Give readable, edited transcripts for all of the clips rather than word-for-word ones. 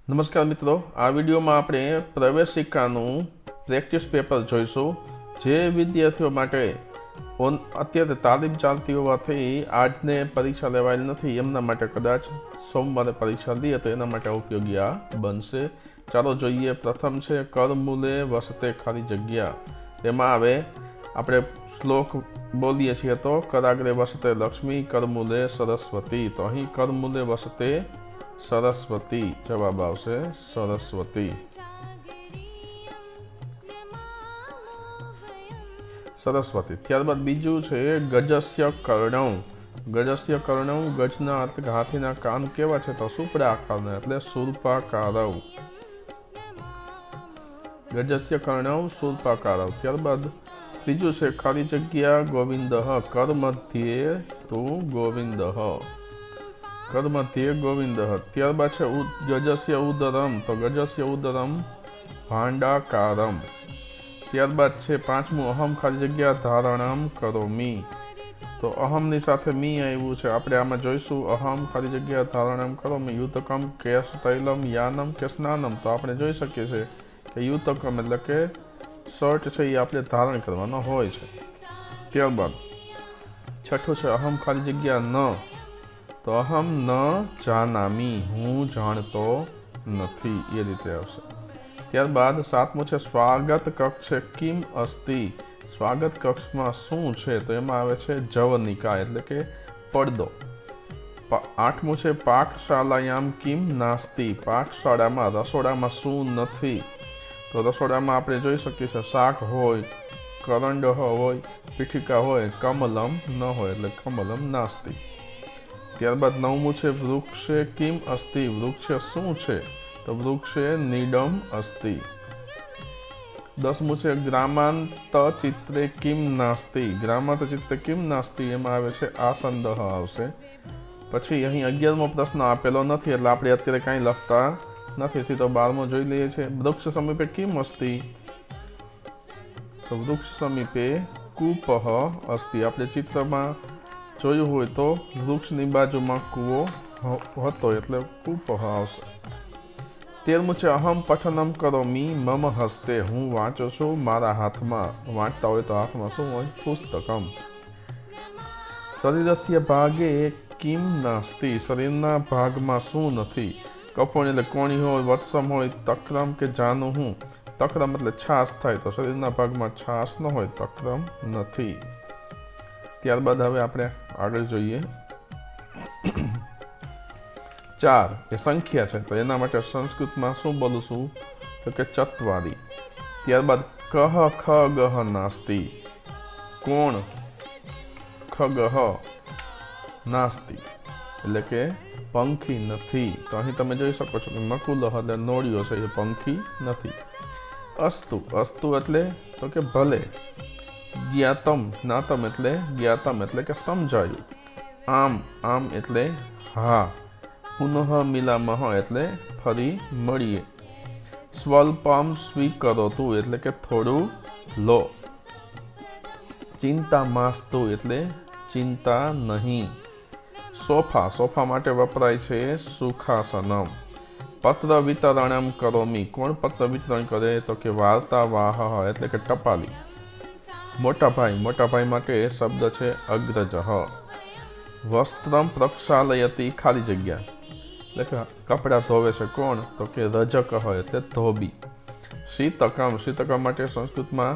નમસ્કાર મિત્રો, આ વિડીયોમાં આપણે પ્રવેશિકાનું પ્રેક્ટિસ પેપર જોઈશું. જે વિદ્યાર્થીઓ માટે અત્યારે તાલીમ ચાલતી હોવાથી આજને પરીક્ષા લેવાયેલ નથી, એમના માટે કદાચ સોમવારે પરીક્ષા લઈએ તો એના માટે ઉપયોગી આ બનશે. ચાલો જોઈએ. પ્રથમ છે કરમૂલે વસતે ખાલી જગ્યા. તેમાં આવે આપણે શ્લોક બોલીએ છીએ તો કરાગ્રે વસતે લક્ષ્મી કરમૂલે સરસ્વતી. તો અહીં કરમૂલે વસતે સરસ્વતી જવાબ આવશે, સરસ્વતી. સરસ્વતી. ત્યારબાદ બીજું છે ગજસ્ય કર્ણવ. ગજસ્ય કર્ણવ, ગજના અર્થ હાથીના કાન કેવા છે તો સુપડા આકારના એટલે શૂર્પાકારવ. ગજસ્ય કર્ણવ શૂર્પાકારવ. ત્યારબાદ ત્રીજું છે ખાલી જગ્યા ગોવિંદ. કર મધ્યે તું ગોવિંદ. કર મધ્યે ગોવિંદ. ત્યારબાદ છે ગજસ્ય ઉદરમ. તો ગજસ્ય ઉદરમ ભાંડાકારમ. ત્યારબાદ છે પાંચમું અહમ ખાલી જગ્યા ધારણમ કરોમી. તો અહમની સાથે મી આવ્યું છે, આપણે આમાં જોઈશું અહમ ખાલી જગ્યા ધારણમ કરોમી યુતકમ કેશ તૈલમ યાનમ કે સ્નાનમ. તો આપણે જોઈ શકીએ છીએ કે યુતકમ એટલે કે શર્ટ છે એ આપણે ધારણ કરવાનો હોય છે. ત્યારબાદ છઠ્ઠું છે અહમ ખાલી જગ્યા ન. તો અહમ ન જાનામી, હું જાણતો નથી, એ રીતે આવશે. ત્યારબાદ સાતમું છે સ્વાગત કક્ષ કિમ અસ્તિ. સ્વાગત કક્ષમાં શું છે તો એમાં આવે છે જવનિકા એટલે કે પડદો. આઠમું છે પાકશાલાયામ કિમ નાસ્તિ. પાકશાળામાં રસોડામાં શું નથી. તો રસોડામાં આપણે જોઈ શકીએ છીએ શાક હોય, કરંડ હોય, પીઠિકા હોય, કમલમ ન હોય એટલે કમલમ નાસ્તિ. ત્યારબાદ નવમું છે વૃક્ષે કિમ અસ્તિ. વૃક્ષ શું છે તો વૃક્ષે નીડમ અસ્તિ. દસમું છે ગ્રામાંત ચિત્રે કિમ નાસ્તિ. ગ્રામાંત ચિત્રે કિમ નાસ્તિ એમાં આવે છે આસંદહ આવશે. પછી અહીં 11મો પ્રશ્ન આપેલો નથી એટલે આપણે અત્યારે કાંઈ લખતા નથી, સીધો 12મો જોઈ લઈએ છીએ. વૃક્ષ સમીપે કિમ અસ્તિ. તો વૃક્ષ સમીપે કૂપહ અસ્તિ. આપણે ચિત્રમાં જોયું હોય તો વૃક્ષની બાજુમાં કૂવો હતો એટલે કૂપહ આવશે. 13મું છે અહમ પઠનમ કરોમી મમ હસ્તે. હું વાંચું છું મારા હાથમાં. વાંચતા હોય તો હાથમાં શું હોય? પુસ્તકમ. શરીરસ્ય ભાગે કિમ નાસ્તિ. શરીરના ભાગમાં શું નથી. કપોણ એટલે કોણી હોય, વત્સમ હોય, તક્રમ કે જાનું હું. તક્રમ એટલે છાસ થાય, તો શરીરના ભાગમાં છાસ ન હોય, તક્રમ નથી. ત્યારબાદ હવે આપણે આગળ જોઈએ. 4 એ સંખ્યા છે તો એના માટે સંસ્કૃતમાં શું બોલું છું તો કે ચત્વારી. ત્યારબાદ કહ ખગહ નાસ્તિ. કોણ ખગહ નાસ્તિ એટલે કે પંખી નથી. તો અહીં તમે જોઈ શકો છો કે નકુલહ એટલે નોળિયો છે, એ પંખી નથી. અસ્તુ. અસ્તુ એટલે તો કે ભલે. જ્ઞાતમ. જ્ઞાતમ એટલે જ્ઞાતમ એટલે કે સમજાયું. આમ. આમ એટલે હા. પુનઃ મિલામહ એટલે ફરી મળીએ. સ્વલ્પમ સ્વીકરોતુ એટલે કે થોડું લો. ચિંતા માસ્તુ એટલે ચિંતા નહીં. સોફા. સોફા માટે વપરાય છે સુખાસનમ. પત્ર વિતરણમ કરોમી. કોણ પત્ર વિતરણ કરે તો કે વાર્તાવાહ એટલે કે ટપાલી. મોટા ભાઈ. મોટા ભાઈ માટે શબ્દ છે અગ્રજઃ. વસ્ત્રમ પ્રક્ષાલયતી ખાલી જગ્યા એટલે કે કપડાં ધોવે છે કોણ તો કે રજક એટલે ધોબી. શીતકમ. શીતકમ માટે સંસ્કૃતમાં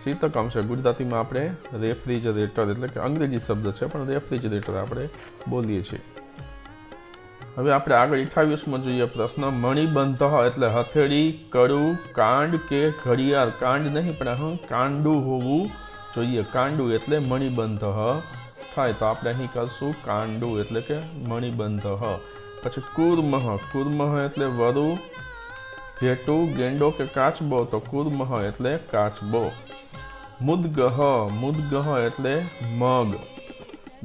શીતકમ છે, ગુજરાતીમાં આપણે રેફ્રિજરેટર એટલે કે અંગ્રેજી શબ્દ છે પણ રેફ્રિજરેટર આપણે બોલીએ છીએ. હવે આપણે આગળ 28માં જોઈએ પ્રશ્ન. મણિબંધ એટલે હથેળી, કડું, કાંડ કે ઘડિયાળ. કાંડ નહીં પણ હું કાંડું હોવું જોઈએ. કાંડું એટલે મણિબંધ થાય, તો આપણે અહીં કરશું કાંડું એટલે કે મણિબંધ. પછી કુર્મહ. કુર્મહ એટલે વરુ, ઘેટું, ગેંડો કે કાચબો. તો કુર્મહ એટલે કાચબો. મુદ્ગહ. મુદ્ગહ એટલે મગ.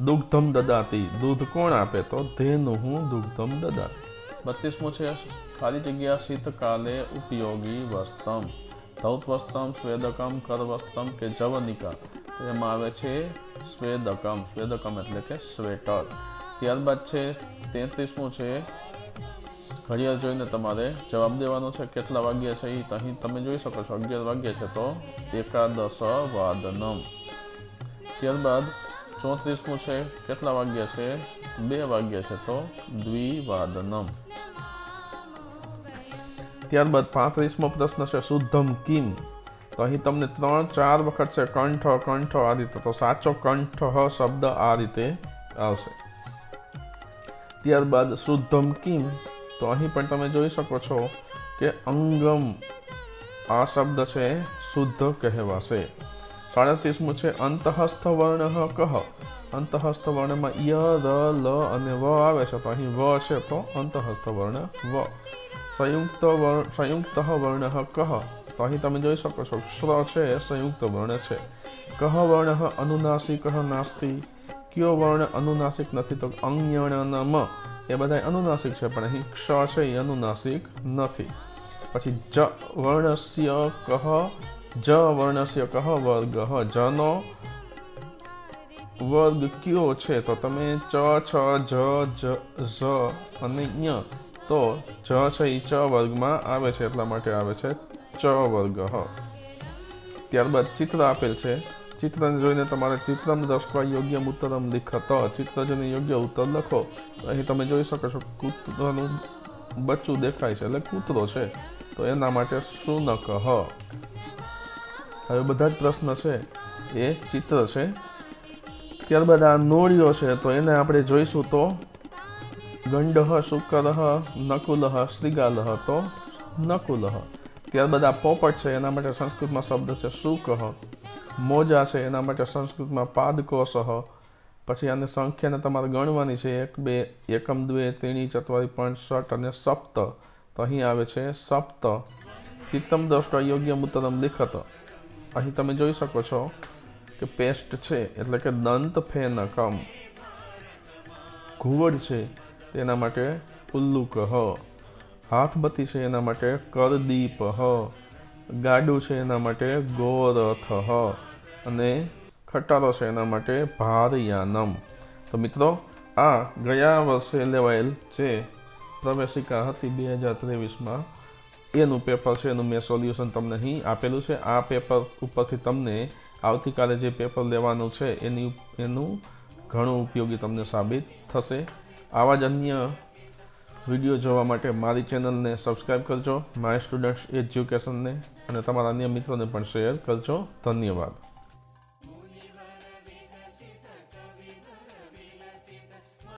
દુગ્ધમ દદાતી. દૂધ કોણ આપે તો ધેનુઃ દુગ્ધમ દદાતી. 32મું છે ખાલી જગ્યા શીતકાલે ઉપયોગી વસ્ત્રમ. ધૌત વસ્ત્રમ, સ્વેદકમ, કરવસ્ત્રમ કે જવનિકા. એમાં આવે છે સ્વેદકમ. સ્વેદકમ એટલે કે સ્વેટર. ત્યારબાદ છે 33મું છે ઘડિયાળ જોઈને તમારે જવાબ દેવાનો છે. કેટલા વાગ્યા છે એ અહીં તમે જોઈ શકો છો. 11 વાગ્યા છે તો એકાદશ વાદનમ. ત્યારબાદ 34મું છે. કેટલા વાગ્યા છે? 2 વાગ્યા છે તો દ્વિવાદનમ. ત્યારબાદ 35મો પ્રશ્ન છે શુદ્ધમ કિમ. તો અહીં તમને 3-4 વખત છે કંઠ કંઠ આ રીતે. તો સાચો કંઠ શબ્દ આ રીતે આવશે. ત્યારબાદ શુદ્ધમ કિમ. તો અહીં પણ તમે જોઈ શકો છો કે અંગમ આ શબ્દ છે શુદ્ધ કહેવાશે. 37મું છે અંતઃસ્થ વર્ણ કહ. અંતઃસ્થ વર્ણમાં ય ર લ અને વ આવે છે. તો અહીં વ છે તો અંતઃસ્થ વર્ણ વ. સંયુક્ત વર્ણ કહ. તો અહીં તમે જોઈ શકો છો શ્ર છે સંયુક્ત વર્ણ છે. કહ વર્ણ અનુનાસિક નાસ્તિ. કયો વર્ણ અનુનાસિક નથી? તો અંયણનમ એ બધા અનુનાસિક છે પણ અહીં ક્ષ છે એ અનુનાસિક નથી. પછી જ વર્ણસ્ય કહ. જ વર્ણસ્ય કહ વર્ગ. જનો વર્ગ કયો છે? તો તમે ચ છ જ ઝ અને ય. તો જ છે એ ચ વર્ગમાં આવે છે એટલા માટે આવે છે ચ વર્ગ. ત્યારબાદ ચિત્ર આપેલ છે. ચિત્રને જોઈને તમારે ચિત્રમ દર્શવા યોગ્ય ઉત્તરમ લિખત. ચિત્ર જોઈને યોગ્ય ઉત્તર લખો. અહીં તમે જોઈ શકો છો કૂતરાનું બચ્ચું દેખાય છે એટલે કૂતરો છે તો એના માટે શુનક. હવે બધા જ પ્રશ્ન છે એ ચિત્ર છે. ત્યારબાદ આ નોળીઓ છે તો એને આપણે જોઈશું તો ગંડઃ શુકર નકુલ શ્રીગાલ તો નકુલ. ત્યારબાદ આ પોપટ છે એના માટે સંસ્કૃતમાં શબ્દ છે શુક. મોજા છે એના માટે સંસ્કૃતમાં પાદકોશ. પછી આને સંખ્યાને તમારે ગણવાની છે 1 2 એકમ દ્વે ત્રીણી ચત્વારી 5 6 અને સપ્ત. તો અહીં આવે છે સપ્ત. ચિત્તમ દ્રષ્ટવા યોગ્ય ઉત્તરમ લિખત. અહીં તમે જોઈ શકો છો કે પેસ્ટ છે એટલે કે દંત ફેનકમ. ઘુવડ છે તેના માટે ઉલ્લુક. હાથબત્તી છે એના માટે કરદીપ. ગાડું છે એના માટે ગોરથ. અને ખટારો છે એના માટે ભારયાનમ. તો મિત્રો આ ગયા વર્ષે લેવાયેલ જે પ્રવેશિકા હતી 2023માં એનું પેપર છે. એનું મેં સોલ્યુશન તમને અહીં આપેલું છે. આ પેપર ઉપરથી તમને આવતીકાલે જે પેપર લેવાનું છે એનું ઘણું ઉપયોગી તમને સાબિત થશે. આવા જ અન્ય વિડીયો જોવા માટે મારી ચેનલને સબસ્ક્રાઈબ કરજો, માય સ્ટુડન્ટ્સ એજ્યુકેશનને, અને તમારા અન્ય મિત્રોને પણ શેર કરજો. ધન્યવાદ.